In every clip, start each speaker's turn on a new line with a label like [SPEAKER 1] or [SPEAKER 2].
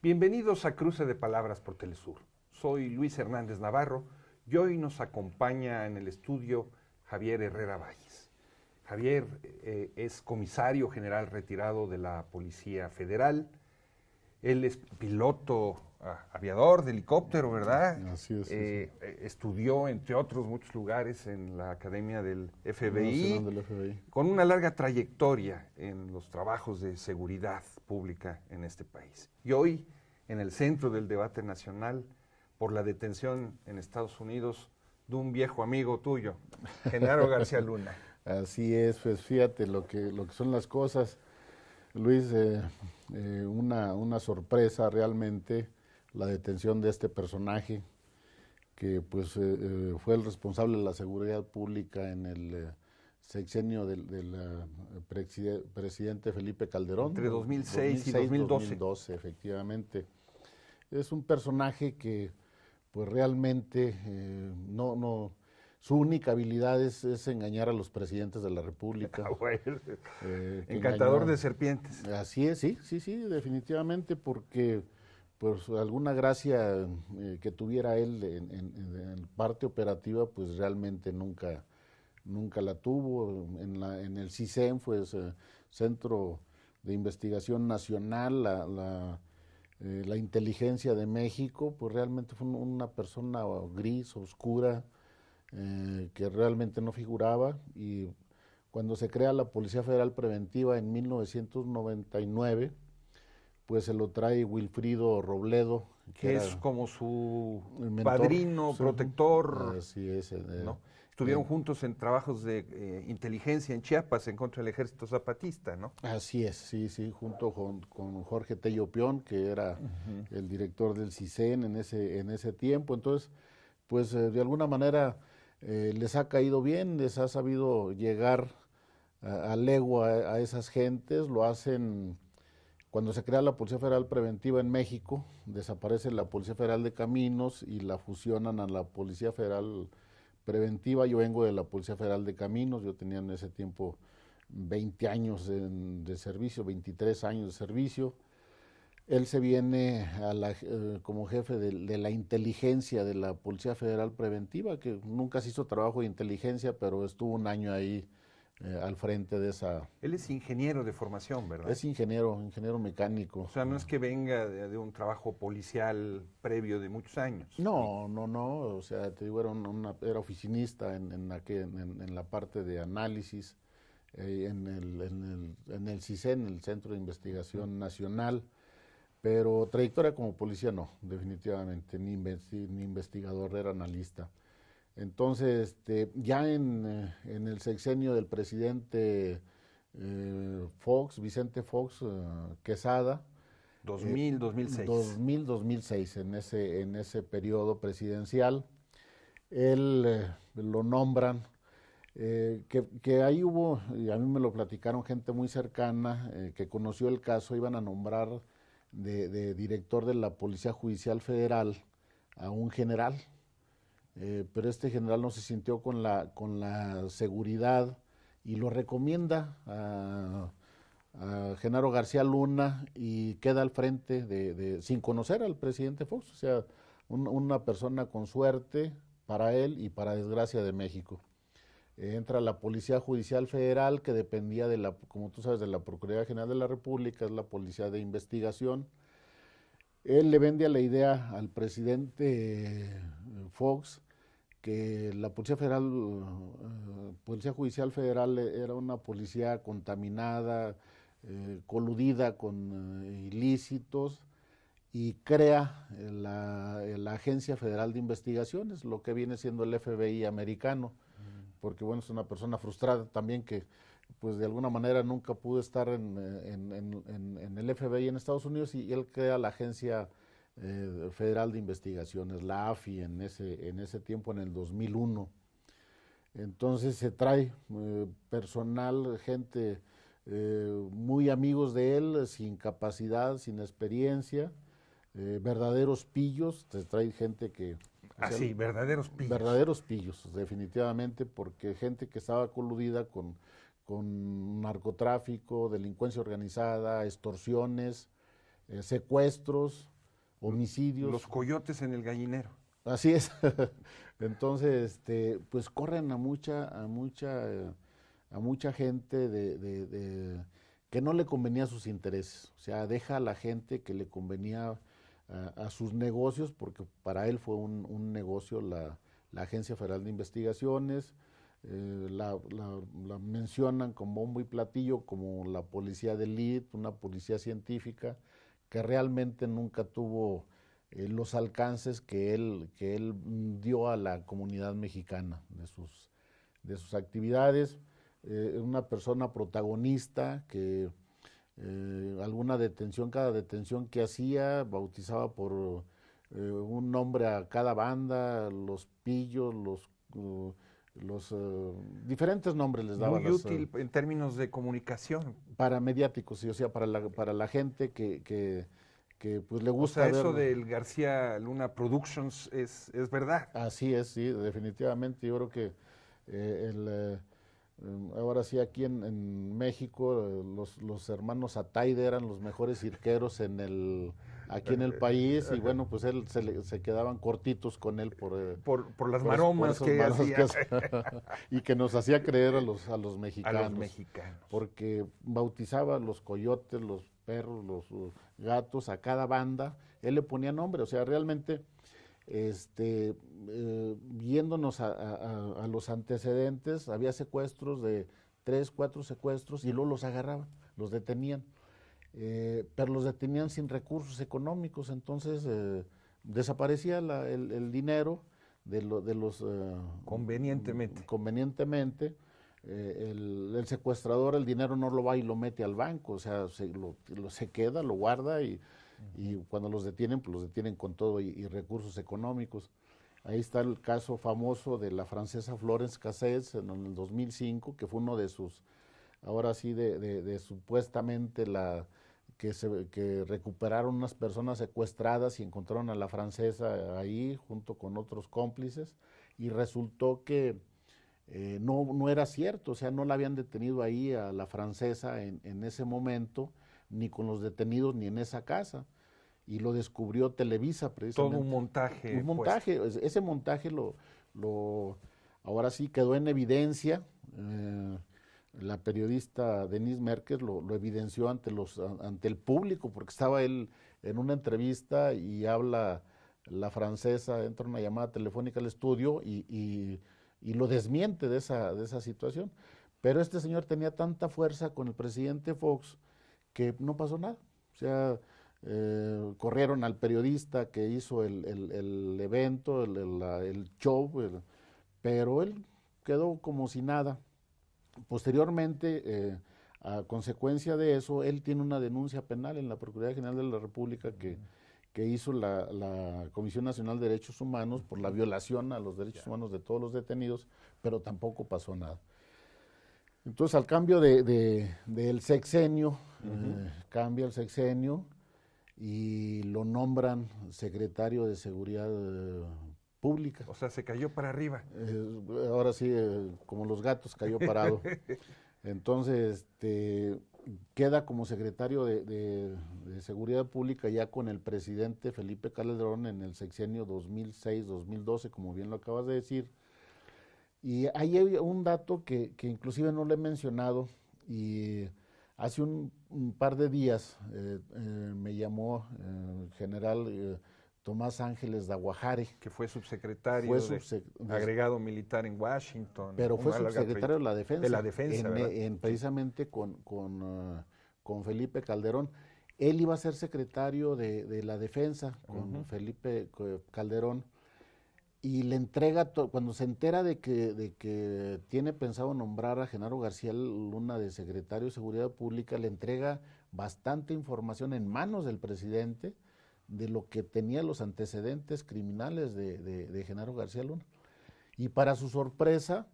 [SPEAKER 1] Bienvenidos a Cruce de Palabras por Telesur. Soy Luis Hernández Navarro y hoy nos acompaña en el estudio Javier Herrera Valles. Javier es comisario general retirado de la Policía Federal. Él es piloto aviador de helicóptero, ¿verdad?
[SPEAKER 2] Así es.
[SPEAKER 1] Estudió, entre otros muchos lugares, en la Academia del FBI,
[SPEAKER 2] Nacional del FBI,
[SPEAKER 1] con una larga trayectoria en los trabajos de seguridad pública en este país. Y hoy, en el centro del debate nacional, por la detención en Estados Unidos de un viejo amigo tuyo, Genaro García Luna.
[SPEAKER 2] Así es, pues fíjate lo que son las cosas, Luis, una sorpresa realmente la detención de este personaje que pues fue el responsable de la seguridad pública en el sexenio del presidente Felipe Calderón.
[SPEAKER 1] Entre 2006 y 2012.
[SPEAKER 2] Efectivamente. Es un personaje que pues realmente su única habilidad es engañar a los presidentes de la República.
[SPEAKER 1] Bueno, encantador de serpientes.
[SPEAKER 2] Así es, sí, definitivamente, porque pues alguna gracia que tuviera él en parte operativa, pues realmente nunca la tuvo. En el CISEN, pues Centro de Investigación Nacional, la inteligencia de México, pues realmente fue una persona gris, oscura, que realmente no figuraba. Y cuando se crea la Policía Federal Preventiva en 1999, pues se lo trae Wilfrido Robledo,
[SPEAKER 1] que es como su
[SPEAKER 2] mentor,
[SPEAKER 1] padrino,
[SPEAKER 2] sí,
[SPEAKER 1] protector.
[SPEAKER 2] Así es.
[SPEAKER 1] ¿No? Estuvieron juntos en trabajos de inteligencia en Chiapas en contra del ejército zapatista, ¿no?
[SPEAKER 2] Así es, sí, junto con Jorge Tello Pion, que era el director del CISEN en ese tiempo. Entonces, pues de alguna manera les ha caído bien, les ha sabido llegar a legua a esas gentes. Lo hacen cuando se crea la Policía Federal Preventiva en México, desaparece la Policía Federal de Caminos y la fusionan a la Policía Federal Preventiva. Yo vengo de la Policía Federal de Caminos, yo tenía en ese tiempo 20 años de servicio, 23 años de servicio. Él se viene como jefe de la inteligencia de la Policía Federal Preventiva, que nunca se hizo trabajo de inteligencia, pero estuvo un año ahí al frente de esa.
[SPEAKER 1] Él es ingeniero de formación, ¿verdad?
[SPEAKER 2] Es ingeniero mecánico.
[SPEAKER 1] O sea, no es que venga de un trabajo policial previo de muchos años.
[SPEAKER 2] No, o sea, te digo, era oficinista en la parte de análisis, en el CISEN, el Centro de Investigación Nacional, pero trayectoria como policía no, definitivamente, ni investigador, era analista. Entonces, ya en el sexenio del presidente Vicente Fox Quesada,
[SPEAKER 1] 2006.
[SPEAKER 2] 2006, en ese periodo presidencial, él lo nombran, que ahí hubo, y a mí me lo platicaron gente muy cercana, que conoció el caso, iban a nombrar de director de la Policía Judicial Federal a un general, pero este general no se sintió con la seguridad y lo recomienda a Genaro García Luna y queda al frente sin conocer al presidente Fox, o sea, una persona con suerte para él y para desgracia de México. Entra la Policía Judicial Federal, que dependía como tú sabes, de la Procuraduría General de la República, es la Policía de Investigación. Él le vende la idea al presidente Fox que la Policía Judicial Federal era una policía contaminada, coludida con ilícitos, y crea la Agencia Federal de Investigaciones, lo que viene siendo el FBI americano, porque bueno, es una persona frustrada también que pues de alguna manera nunca pudo estar en el FBI en Estados Unidos, y él crea la Agencia Federal de Investigaciones, la AFI, en ese tiempo, en el 2001. Entonces se trae personal, gente muy amigos de él, sin capacidad, sin experiencia, verdaderos pillos. Se trae gente que...
[SPEAKER 1] Sí, verdaderos pillos.
[SPEAKER 2] Verdaderos pillos, definitivamente, porque gente que estaba coludida con narcotráfico, delincuencia organizada, extorsiones, secuestros, homicidios.
[SPEAKER 1] Los coyotes en el gallinero.
[SPEAKER 2] Así es. Entonces, pues corren a mucha gente que no le convenía a sus intereses. O sea, deja a la gente que le convenía a sus negocios, porque para él fue un negocio la Agencia Federal de Investigaciones. La mencionan con bombo y platillo como la policía de élite, una policía científica que realmente nunca tuvo los alcances que él dio a la comunidad mexicana de sus actividades. Una persona protagonista que cada detención que hacía, bautizaba por un nombre a cada banda, los pillos, los diferentes nombres les daba.
[SPEAKER 1] Muy útil en términos de comunicación.
[SPEAKER 2] Para mediáticos, sí, o sea, para la gente que pues le gusta.
[SPEAKER 1] O sea, eso
[SPEAKER 2] ver.
[SPEAKER 1] del García Luna Productions es verdad.
[SPEAKER 2] Así es, sí, definitivamente. Yo creo que ahora sí aquí en México los hermanos Ataide eran los mejores cirqueros aquí en el país, y bueno, pues se quedaban cortitos con él
[SPEAKER 1] por las maromas que hacía.
[SPEAKER 2] Y que nos hacía creer a los mexicanos.
[SPEAKER 1] A los mexicanos.
[SPEAKER 2] Porque bautizaba los coyotes, los perros, los gatos, a cada banda, él le ponía nombre. O sea, realmente, viéndonos a los antecedentes, había secuestros de 3, 4 secuestros, y luego los agarraban, los detenían. Pero los detenían sin recursos económicos, entonces desaparecía el dinero de los... Convenientemente. El secuestrador el dinero no lo va y lo mete al banco, o sea, se queda, lo guarda, y cuando los detienen, pues los detienen con todo y recursos económicos. Ahí está el caso famoso de la francesa Florence Cassez en el 2005, que fue uno de sus, ahora sí, de supuestamente que recuperaron unas personas secuestradas y encontraron a la francesa ahí junto con otros cómplices, y resultó que no era cierto. O sea, no la habían detenido ahí a la francesa en ese momento, ni con los detenidos, ni en esa casa, y lo descubrió Televisa precisamente.
[SPEAKER 1] Todo un montaje.
[SPEAKER 2] Un montaje, ese montaje ahora sí quedó en evidencia. La periodista Denise Merker lo evidenció ante el público, porque estaba él en una entrevista y habla la francesa, entra una llamada telefónica al estudio y lo desmiente de esa situación. Pero este señor tenía tanta fuerza con el presidente Fox que no pasó nada. O sea, corrieron al periodista que hizo el evento, el show, pero él quedó como si nada. Posteriormente, a consecuencia de eso, él tiene una denuncia penal en la Procuraduría General de la República que hizo la Comisión Nacional de Derechos Humanos por la violación a los derechos humanos de todos los detenidos, pero tampoco pasó nada. Entonces, al cambio del sexenio, cambia el sexenio y lo nombran secretario de Seguridad Pública.
[SPEAKER 1] O sea, se cayó para arriba.
[SPEAKER 2] Ahora sí, como los gatos, cayó parado. Entonces, queda como secretario de Seguridad Pública ya con el presidente Felipe Calderón en el sexenio 2006-2012, como bien lo acabas de decir. Y ahí hay un dato que inclusive no le he mencionado, y hace un par de días me llamó el general Tomás Ángeles de Aguajare.
[SPEAKER 1] Que fue subsecretario agregado militar en Washington.
[SPEAKER 2] Pero fue subsecretario de la Defensa.
[SPEAKER 1] De la Defensa,
[SPEAKER 2] precisamente con Felipe Calderón. Él iba a ser secretario de la Defensa con Felipe Calderón, y le entrega, cuando se entera de que tiene pensado nombrar a Genaro García Luna de secretario de Seguridad Pública, le entrega bastante información en manos del presidente de lo que tenía los antecedentes criminales de Genaro García Luna. Y para su sorpresa,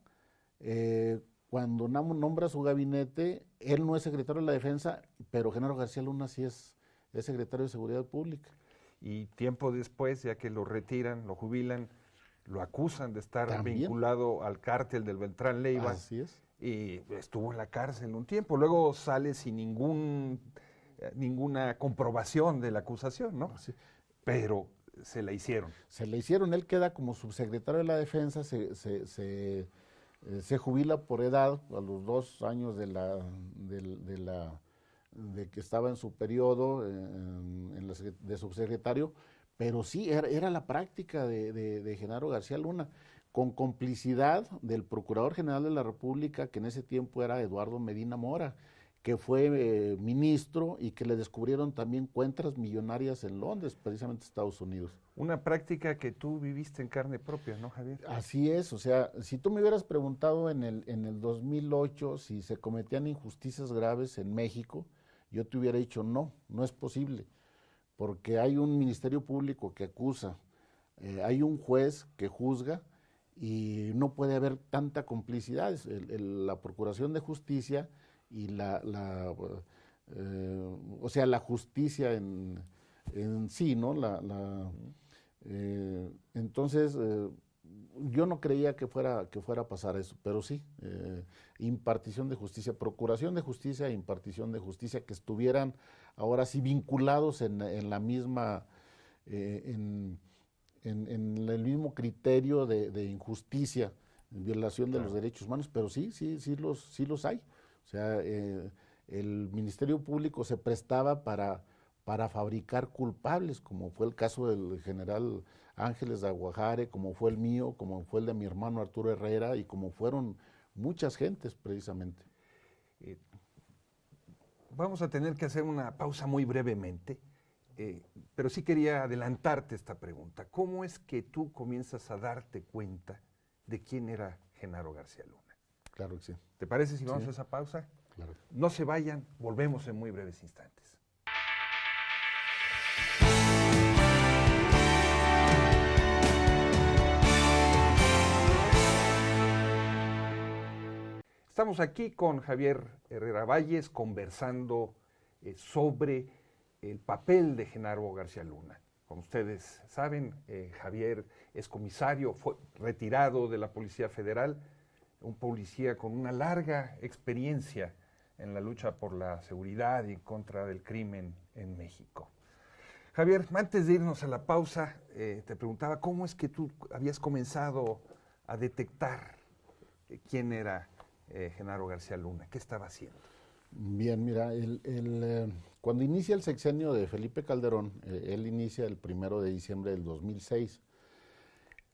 [SPEAKER 2] cuando nombra su gabinete, él no es secretario de la Defensa, pero Genaro García Luna sí es secretario de Seguridad Pública.
[SPEAKER 1] Y tiempo después, ya que lo retiran, lo jubilan, lo acusan de estar
[SPEAKER 2] ¿También?
[SPEAKER 1] vinculado al cártel del Beltrán Leiva.
[SPEAKER 2] Así es.
[SPEAKER 1] Y estuvo en la cárcel un tiempo. Luego sale sin ninguna comprobación de la acusación, ¿no?
[SPEAKER 2] Sí.
[SPEAKER 1] pero se la hicieron.
[SPEAKER 2] Se le hicieron, él queda como subsecretario de la Defensa, se jubila por edad a los 2 años de que estaba en su periodo de subsecretario, pero sí, era la práctica de Genaro García Luna, con complicidad del Procurador General de la República, que en ese tiempo era Eduardo Medina Mora, que fue ministro y que le descubrieron también cuentas millonarias en Londres, precisamente Estados Unidos.
[SPEAKER 1] Una práctica que tú viviste en carne propia, ¿no, Javier?
[SPEAKER 2] Así es, o sea, si tú me hubieras preguntado en el 2008 si se cometían injusticias graves en México, yo te hubiera dicho no, no es posible, porque hay un Ministerio Público que acusa, hay un juez que juzga y no puede haber tanta complicidad. La Procuración de Justicia y o sea, la justicia en sí, ¿no? Entonces, yo no creía que fuera a pasar eso, pero sí, impartición de justicia, procuración de justicia e impartición de justicia, que estuvieran ahora sí vinculados en la misma, en el mismo criterio de injusticia, violación de los derechos humanos, pero sí los hay. O sea, el Ministerio Público se prestaba para fabricar culpables, como fue el caso del general Ángeles de Aguajare, como fue el mío, como fue el de mi hermano Arturo Herrera, y como fueron muchas gentes precisamente.
[SPEAKER 1] Vamos a tener que hacer una pausa muy brevemente, pero sí quería adelantarte esta pregunta. ¿Cómo es que tú comienzas a darte cuenta de quién era Genaro García Luna?
[SPEAKER 2] Claro que sí.
[SPEAKER 1] ¿Te parece si vamos a esa pausa?
[SPEAKER 2] Claro.
[SPEAKER 1] No se vayan, volvemos en muy breves instantes. Estamos aquí con Javier Herrera Valles conversando sobre el papel de Genaro García Luna. Como ustedes saben, Javier es comisario, fue retirado de la Policía Federal, un policía con una larga experiencia en la lucha por la seguridad y contra del crimen en México. Javier, antes de irnos a la pausa, te preguntaba cómo es que tú habías comenzado a detectar quién era Genaro García Luna, qué estaba haciendo.
[SPEAKER 2] Bien, mira, cuando inicia el sexenio de Felipe Calderón, él inicia el 1 de diciembre del 2006.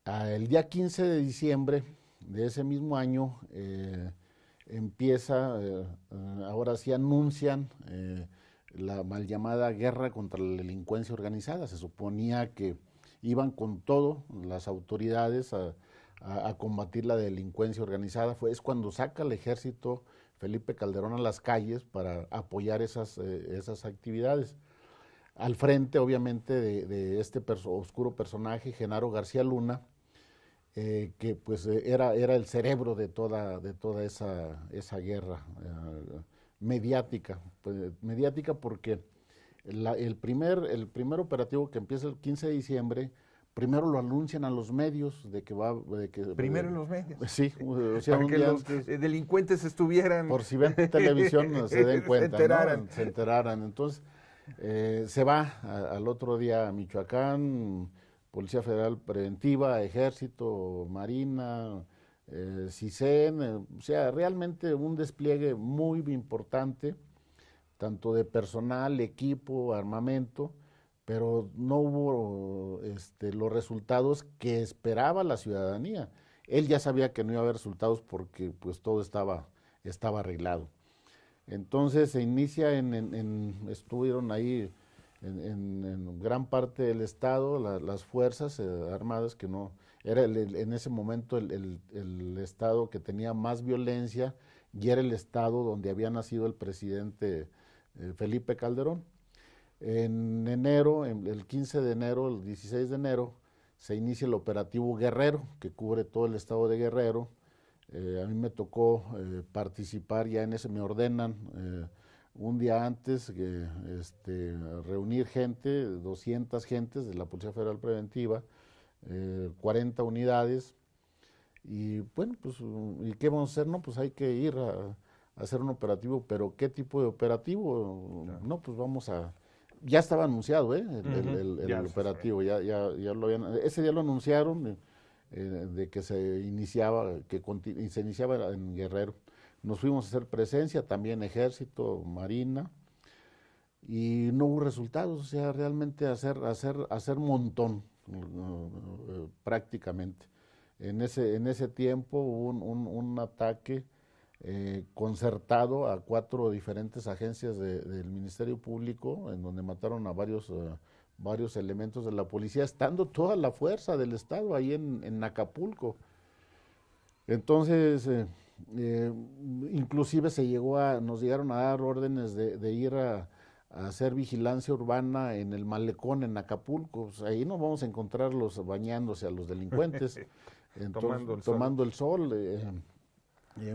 [SPEAKER 2] El día 15 de diciembre de ese mismo año empieza, ahora sí anuncian la mal llamada guerra contra la delincuencia organizada. Se suponía que iban con todo las autoridades a combatir la delincuencia organizada. Es cuando saca el ejército Felipe Calderón a las calles para apoyar esas actividades. Al frente, obviamente, de este oscuro personaje, Genaro García Luna, que pues era el cerebro de toda esa guerra mediática. Mediática porque el primer operativo que empieza el 15 de diciembre, primero lo anuncian a los medios de que va...
[SPEAKER 1] Primero en los medios.
[SPEAKER 2] Sí, o sea,
[SPEAKER 1] para que los delincuentes estuvieran...
[SPEAKER 2] Por si ven televisión se den cuenta, se enteraran. Entonces, se va al otro día a Michoacán, Policía Federal Preventiva, Ejército, Marina, CISEN, o sea, realmente un despliegue muy importante, tanto de personal, equipo, armamento, pero no hubo los resultados que esperaba la ciudadanía. Él ya sabía que no iba a haber resultados porque pues todo estaba arreglado. Entonces se inicia estuvieron ahí en gran parte del estado las fuerzas armadas, que no era en ese momento el estado que tenía más violencia, y era el estado donde había nacido el presidente Felipe Calderón. En enero, el 15 de enero, el 16 de enero, se inicia el operativo Guerrero, que cubre todo el estado de Guerrero. A mí me tocó participar, ya en ese me ordenan un día antes, reunir gente, 200 gentes de la Policía Federal Preventiva, 40 unidades, y bueno, pues, ¿y qué vamos a hacer? No, pues hay que ir a hacer un operativo, pero ¿qué tipo de operativo? Claro. No, pues vamos a Ya estaba anunciado,
[SPEAKER 1] Ya
[SPEAKER 2] el
[SPEAKER 1] se
[SPEAKER 2] operativo, ya lo habían, ese día lo anunciaron, de que se iniciaba, y se iniciaba en Guerrero. Nos fuimos a hacer presencia, también Ejército, Marina, y no hubo resultados, o sea, realmente hacer montón, prácticamente. En ese tiempo hubo un ataque concertado a 4 diferentes agencias del Ministerio Público, en donde mataron a varios elementos de la policía, estando toda la fuerza del Estado ahí en Acapulco. Entonces, eh, inclusive nos llegaron a dar órdenes de ir a hacer vigilancia urbana en el malecón en Acapulco. Pues ahí nos vamos a encontrar bañándose a los delincuentes,
[SPEAKER 1] tomando el sol.
[SPEAKER 2] tomando el sol.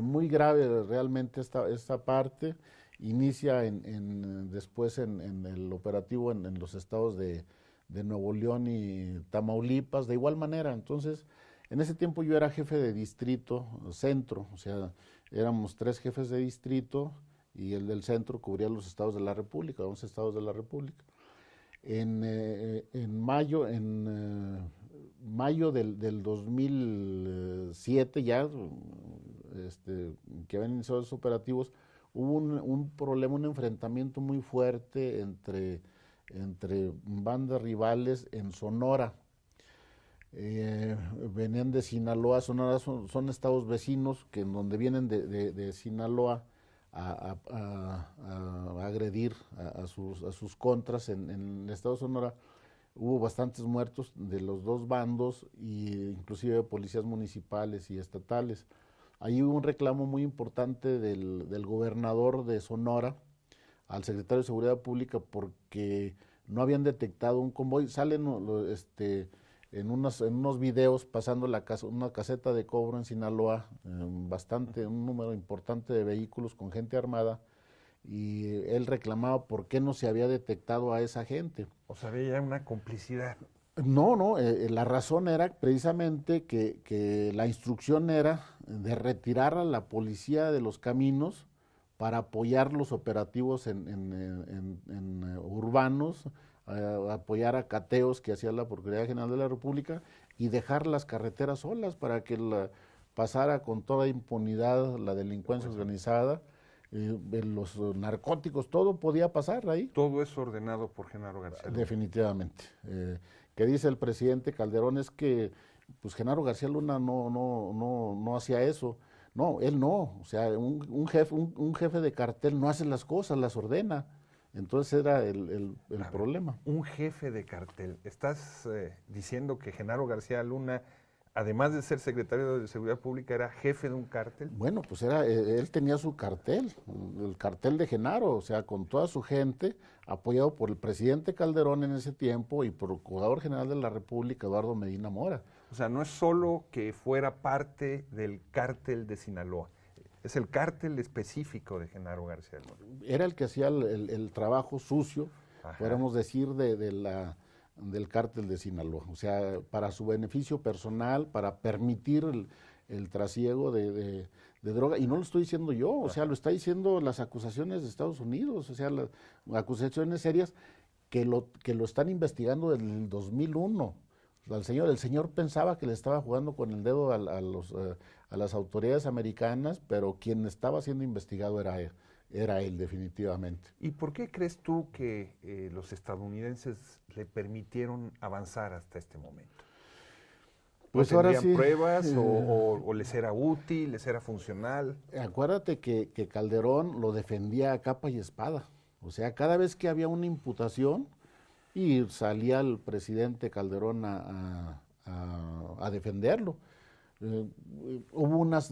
[SPEAKER 2] Muy grave realmente esta parte. Inicia después en el operativo en los estados de Nuevo León y Tamaulipas, de igual manera. Entonces, en ese tiempo yo era jefe de distrito centro, o sea, éramos 3 jefes de distrito y el del centro cubría los estados de la República, 11 estados de la República. En mayo del 2007 ya, que habían iniciado los operativos, hubo un problema, un enfrentamiento muy fuerte entre bandas rivales en Sonora. Venían de Sinaloa. Sonora son estados vecinos en donde vienen de Sinaloa a agredir a sus contras. En el estado de Sonora hubo bastantes muertos de los 2 bandos, inclusive de policías municipales y estatales. Ahí hubo un reclamo muy importante del gobernador de Sonora al secretario de Seguridad Pública, porque no habían detectado un convoy. Salen en unos videos pasando una caseta de cobro en Sinaloa, un número importante de vehículos con gente armada, y él reclamaba por qué no se había detectado a esa gente.
[SPEAKER 1] O sea, había una complicidad.
[SPEAKER 2] No, la razón era precisamente que la instrucción era de retirar a la policía de los caminos para apoyar los operativos en urbanos, apoyar a cateos que hacía la Procuraduría General de la República y dejar las carreteras solas para que pasara con toda impunidad la delincuencia organizada, los narcóticos, todo podía pasar ahí.
[SPEAKER 1] Todo es ordenado por Genaro García Luna.
[SPEAKER 2] Definitivamente. Que dice el presidente Calderón es que pues Genaro García Luna no hacía eso. No, él no. O sea, un jefe de cartel no hace las cosas, las ordena. Entonces era el problema.
[SPEAKER 1] Un jefe de cartel. ¿Estás diciendo que Genaro García Luna, además de ser secretario de Seguridad Pública, era jefe de un cártel?
[SPEAKER 2] Bueno, pues él tenía su cartel, el cartel de Genaro, o sea, con toda su gente, apoyado por el presidente Calderón en ese tiempo y por el Procurador General de la República, Eduardo Medina Mora.
[SPEAKER 1] O sea, no es solo que fuera parte del cártel de Sinaloa, es el cártel específico de Genaro García Luna.
[SPEAKER 2] Era el que hacía el trabajo sucio, podríamos decir, del cártel de Sinaloa, o sea, para su beneficio personal, para permitir el trasiego de droga, y no lo estoy diciendo yo, o sea, lo está diciendo las acusaciones de Estados Unidos, o sea, las acusaciones serias que lo están investigando desde el 2001. El señor pensaba que le estaba jugando con el dedo a las autoridades americanas, pero quien estaba siendo investigado era él, definitivamente.
[SPEAKER 1] ¿Y por qué crees tú que los estadounidenses le permitieron avanzar hasta este momento?
[SPEAKER 2] Pues
[SPEAKER 1] ¿No
[SPEAKER 2] ahora
[SPEAKER 1] tendrían
[SPEAKER 2] sí,
[SPEAKER 1] pruebas o les era útil, les era funcional?
[SPEAKER 2] Acuérdate que Calderón lo defendía a capa y espada. O sea, cada vez que había una imputación y salía el presidente Calderón a defenderlo. Hubo varias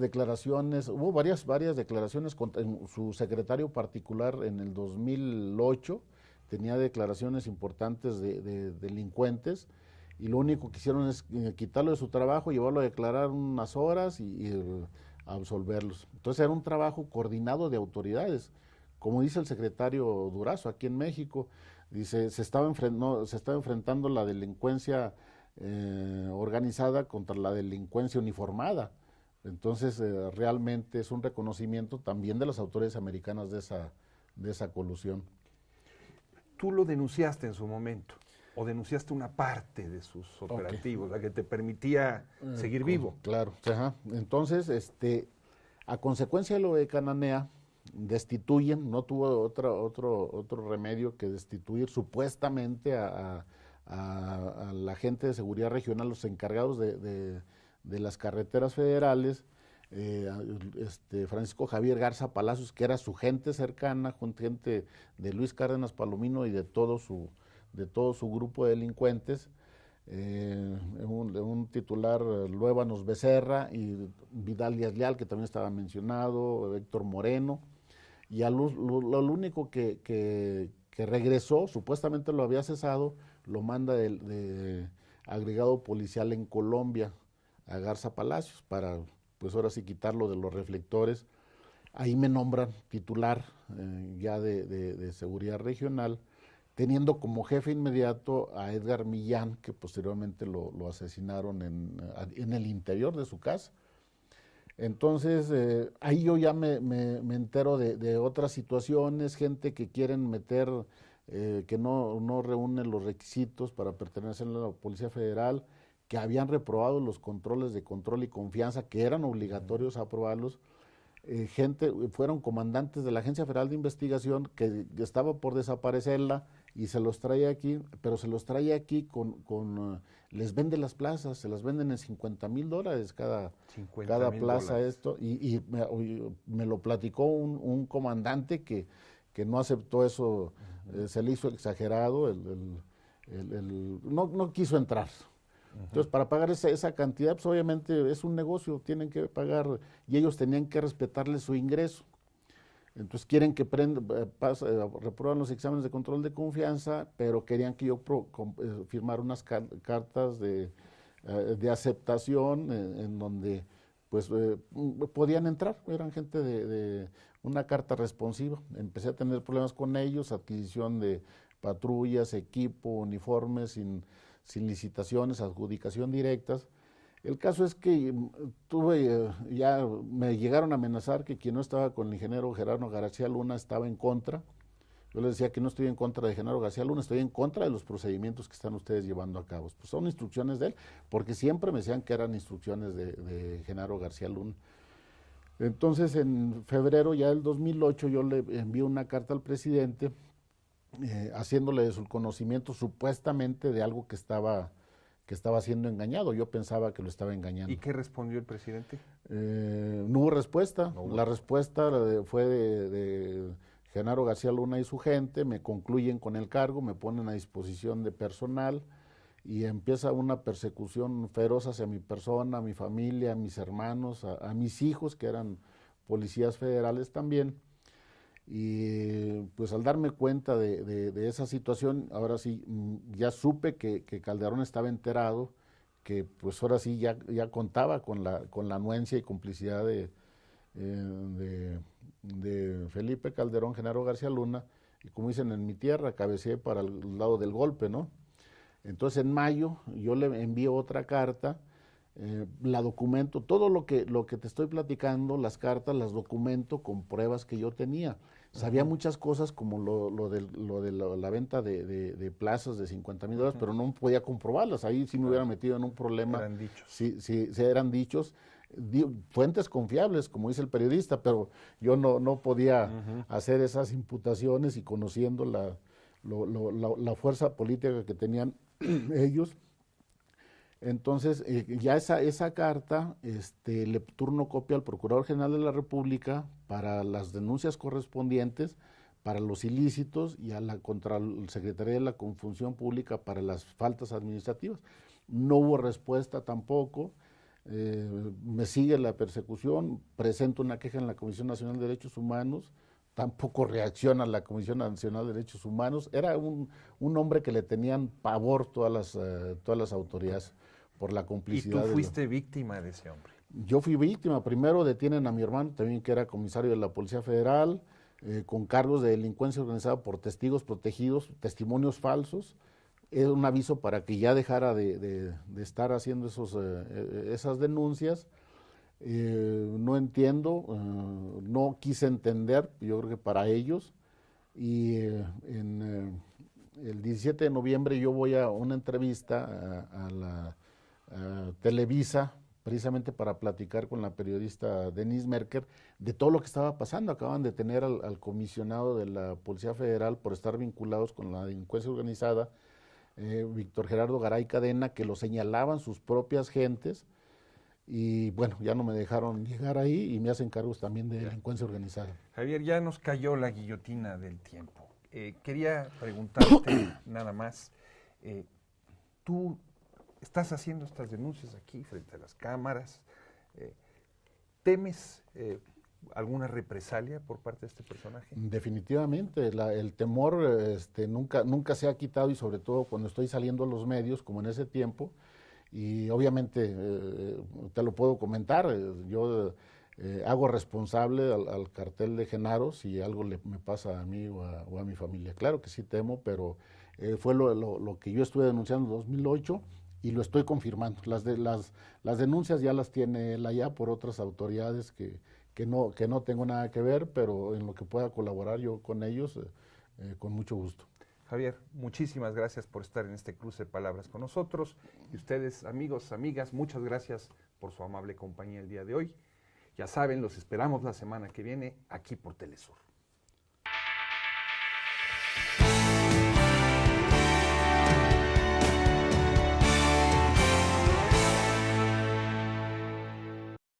[SPEAKER 2] declaraciones contra su secretario particular en el 2008, tenía declaraciones importantes de delincuentes, y lo único que hicieron es quitarlo de su trabajo, llevarlo a declarar unas horas y absolverlos. Entonces era un trabajo coordinado de autoridades. Como dice el secretario Durazo aquí en México, dice, se estaba enfrentando la delincuencia organizada contra la delincuencia uniformada. Entonces realmente es un reconocimiento también de las autoridades americanas de esa colusión.
[SPEAKER 1] tú lo denunciaste en su momento, o denunciaste una parte de sus operativos, la que te permitía seguir vivo.
[SPEAKER 2] Claro, ajá. Entonces, a consecuencia de lo de Cananea, destituyen, no tuvo otro remedio que destituir supuestamente a la gente de seguridad regional, los encargados de las carreteras federales, Francisco Javier Garza Palacios, que era su gente cercana, gente de Luis Cárdenas Palomino y de todo su grupo de delincuentes, un titular, Luébanos Becerra, y Vidal Díaz Leal, que también estaba mencionado, Héctor Moreno, y lo único que regresó, supuestamente lo había cesado, lo manda de agregado policial en Colombia a Garza Palacios para, pues ahora sí, quitarlo de los reflectores. Ahí me nombran titular ya de seguridad regional, teniendo como jefe inmediato a Edgar Millán, que posteriormente lo asesinaron en el interior de su casa. Entonces, ahí yo ya me entero de otras situaciones, gente que quieren meter, que no reúnen los requisitos para pertenecer a la Policía Federal, que habían reprobado los controles de control y confianza, que eran obligatorios aprobarlos. Fueron comandantes de la Agencia Federal de Investigación que estaba por desaparecerla y se los trae aquí, pero se los trae aquí les vende las plazas, se las venden en $50,000 cada plaza esto, y me lo platicó un comandante que no aceptó eso, se le hizo exagerado, no quiso entrar. Entonces, para pagar esa cantidad, pues obviamente es un negocio, tienen que pagar, y ellos tenían que respetarle su ingreso. Entonces quieren que reprueban los exámenes de control de confianza, pero querían que yo firmara unas cartas de aceptación en donde pues podían entrar, eran gente de una carta responsiva. Empecé a tener problemas con ellos, adquisición de patrullas, equipo, uniformes, sin licitaciones, adjudicación directas. El caso es que ya me llegaron a amenazar que quien no estaba con el ingeniero Gerardo García Luna estaba en contra. Yo les decía que no estoy en contra de Genaro García Luna, estoy en contra de los procedimientos que están ustedes llevando a cabo. Pues son instrucciones de él, porque siempre me decían que eran instrucciones de Genaro García Luna. Entonces, en febrero ya del 2008, yo le envié una carta al presidente haciéndole de su conocimiento supuestamente de algo que estaba siendo engañado. Yo pensaba que lo estaba engañando.
[SPEAKER 1] ¿Y qué respondió el presidente?
[SPEAKER 2] No hubo respuesta. La respuesta fue de Genaro García Luna y su gente, me concluyen con el cargo, me ponen a disposición de personal y empieza una persecución feroz hacia mi persona, a mi familia, a mis hermanos, a mis hijos, que eran policías federales también. Y pues al darme cuenta de esa situación, ahora sí, ya supe que Calderón estaba enterado, que pues ahora sí ya contaba con la anuencia y complicidad de Felipe Calderón, Genaro García Luna, y como dicen en mi tierra, cabeceé para el lado del golpe, ¿no? Entonces en mayo yo le envío otra carta, la documento, todo lo que te estoy platicando, las cartas las documento con pruebas que yo tenía. Sabía muchas cosas como lo de la venta de plazas de $50,000, pero no podía comprobarlas. Ahí sí me hubiera metido en un problema.
[SPEAKER 1] Eran dichos.
[SPEAKER 2] Sí, eran dichos. Fuentes confiables, como dice el periodista, pero yo no podía hacer esas imputaciones, y conociendo la fuerza política que tenían ellos. Entonces, ya esa carta le turno copia al Procurador General de la República para las denuncias correspondientes, para los ilícitos, y contra la Secretaría de la Función Pública para las faltas administrativas. No hubo respuesta tampoco. Me sigue la persecución, presento una queja en la Comisión Nacional de Derechos Humanos, tampoco reacciona la Comisión Nacional de Derechos Humanos. Era un hombre que le tenían pavor todas las autoridades por la complicidad.
[SPEAKER 1] ¿Y tú fuiste víctima de ese hombre?
[SPEAKER 2] Yo fui víctima. Primero detienen a mi hermano, también, que era comisario de la Policía Federal, con cargos de delincuencia organizada por testigos protegidos, testimonios falsos. Era un aviso para que ya dejara de estar haciendo esas denuncias. No entiendo, no quise entender, yo creo que para ellos. Y el 17 de noviembre yo voy a una entrevista a Televisa, precisamente para platicar con la periodista Denise Merker de todo lo que estaba pasando. Acaban de tener al comisionado de la Policía Federal por estar vinculados con la delincuencia organizada, Víctor Gerardo Garay Cadena, que lo señalaban sus propias gentes, y bueno, ya no me dejaron llegar ahí y me hacen cargos también de delincuencia organizada.
[SPEAKER 1] Javier, ya nos cayó la guillotina del tiempo. Quería preguntarte nada más, tú estás haciendo estas denuncias aquí frente a las cámaras, ¿temes alguna represalia por parte de este personaje?
[SPEAKER 2] Definitivamente, el temor nunca se ha quitado, y sobre todo cuando estoy saliendo a los medios, como en ese tiempo, y obviamente te lo puedo comentar, yo hago responsable al cartel de Genaro si algo me pasa a mí o a mi familia. Claro que sí temo, pero fue lo que yo estuve denunciando en 2008 y lo estoy confirmando. Las denuncias ya las tiene él allá por otras autoridades que no tengo nada que ver, pero en lo que pueda colaborar yo con ellos, con mucho gusto.
[SPEAKER 1] Javier, muchísimas gracias por estar en este cruce de palabras con nosotros. Y ustedes, amigos, amigas, muchas gracias por su amable compañía el día de hoy. Ya saben, los esperamos la semana que viene aquí por Telesur.